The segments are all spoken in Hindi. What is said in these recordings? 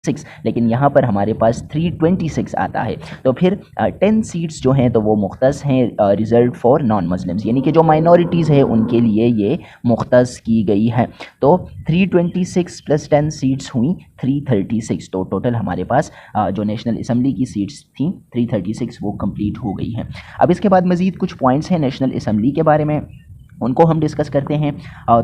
6, लेकिन यहाँ पर हमारे पास 326 आता है। तो फिर 10 सीट्स जो हैं तो वो मुख्तस हैं रिजर्व फॉर नॉन मुस्लिम्स, यानी कि जो माइनॉरिटीज़ है उनके लिए ये मुख्तस की गई है। तो 326 प्लस 10 सीट्स हुई 336। तो टोटल हमारे पास जो नेशनल असम्बली की सीट्स थी 336 वो कंप्लीट हो गई हैं। अब इसके बाद मज़ीद कुछ पॉइंट्स हैं नेशनल असम्बली के बारे में, उनको हम डिस्कस करते हैं।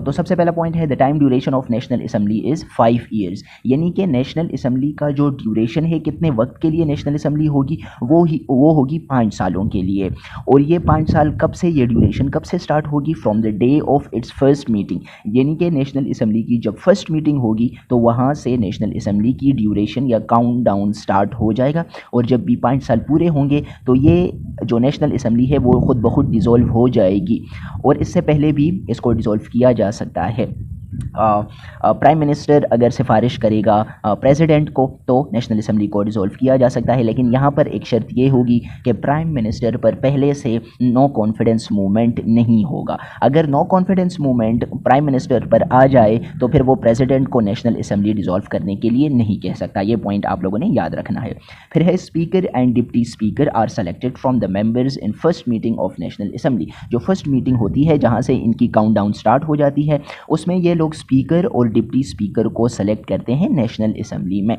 तो सबसे पहला पॉइंट है the time duration of national assembly is 5 years, यानी कि नेशनल असम्बली का जो ड्यूरेशन है कितने वक्त के लिए नेशनल असम्बली होगी, वो होगी 5 सालों के लिए। और ये 5 साल कब से, ये ड्यूरेशन कब से स्टार्ट होगी, from the day of its first meeting, यानी कि नेशनल असम्बली की जब फर्स्ट मीटिंग होगी तो वहाँ से नेशनल असम्बली की ड्यूरेशन या काउंट डाउन स्टार्ट हो जाएगा। और जब भी 5 साल पूरे होंगे तो ये जो नेशनल असम्बली है वो खुद ब खुद डिज़ोल्व हो जाएगी, और इससे पहले भी इसको डिज़ोल्व किया जा सकता है। प्राइम मिनिस्टर अगर सिफारिश करेगा प्रेसिडेंट को तो नेशनल असम्बली को डिज़ोल्व किया जा सकता है, लेकिन यहाँ पर एक शर्त ये होगी कि प्राइम मिनिस्टर पर पहले से नो कॉन्फिडेंस मूवमेंट नहीं होगा। अगर no confidence movement prime minister पर आ जाए तो फिर वो प्रेसिडेंट को नेशनल असम्बली डिज़ोल्व करने के लिए नहीं कह सकता। ये पॉइंट आप लोगों ने याद रखना है। फिर है speaker and deputy speaker are selected from the members in first meeting of national assembly. जो फर्स्ट मीटिंग होती है जहाँ से इनकी काउंट डाउन स्टार्ट हो जाती है, उसमें ये लोग स्पीकर और डिप्टी स्पीकर को सेलेक्ट करते हैं नेशनल असम्बली में।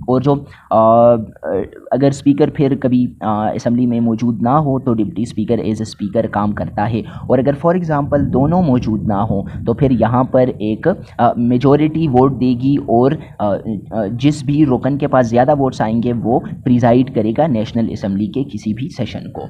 और जो अगर स्पीकर फिर कभी असम्बली में मौजूद ना हो तो deputy speaker as a speaker काम करता है। और अगर फॉर एग्ज़ाम्पल दोनों मौजूद ना हो तो फिर यहाँ पर एक मेजॉरिटी वोट देगी, और जिस भी रुकन के पास ज़्यादा वोट्स आएंगे वो प्रिजाइड करेगा नेशनल असम्बली के किसी भी सेशन को।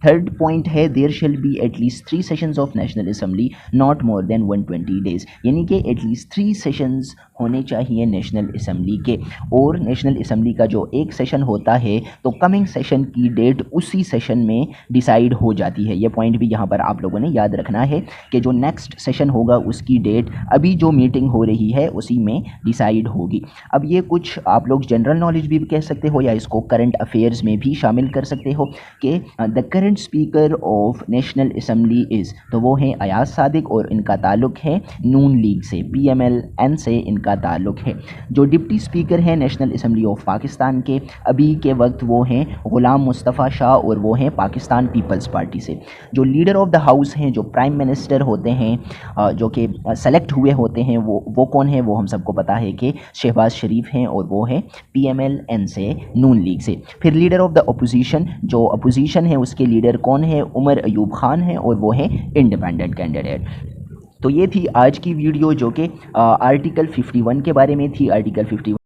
थर्ड पॉइंट है there shall be at least 3 sessions of national assembly not more than 120 days, यानी कि एटलीस्ट 3 सेशंस होने चाहिए नेशनल असम्बली के। और नेशनल असम्बली का जो एक सेशन होता है तो कमिंग सेशन की डेट उसी सेशन में डिसाइड हो जाती है। ये पॉइंट भी यहाँ पर आप लोगों ने याद रखना है कि जो नेक्स्ट सेशन होगा उसकी डेट अभी जो मीटिंग हो रही है उसी में डिसाइड होगी। अब ये कुछ आप लोग जनरल नॉलेज भी कह सकते हो या इसको करंट अफेयर्स में भी शामिल कर सकते हो कि the current speaker of national assembly is, तो वो हैं अयाज सादिक और इनका ताल्लुक़ है नून लीग से, PMLN से इनका ताल्लुक़ है। जो डिप्टी स्पीकर हैं नेशनल असम्बली ऑफ पाकिस्तान के अभी के वक्त वो हैं ग़ुलाम मुस्तफ़ा शाह और वो हैं पाकिस्तान पीपल्स पार्टी से। जो लीडर ऑफ द हाउस हैं, जो प्राइम मिनिस्टर होते हैं जो कि सेलेक्ट हुए होते हैं, वो कौन है, वो हम सबको पता है कि शहबाज शरीफ हैं और वो है PMLN से, नून लीग से। फिर लीडर ऑफ द अपोजिशन, जो अपोजिशन है उसके लीडर कौन है, उमर अयूब खान है और वो है इंडिपेंडेंट कैंडिडेट। तो ये थी आज की वीडियो जो कि आर्टिकल 51 के बारे में थी। आर्टिकल 51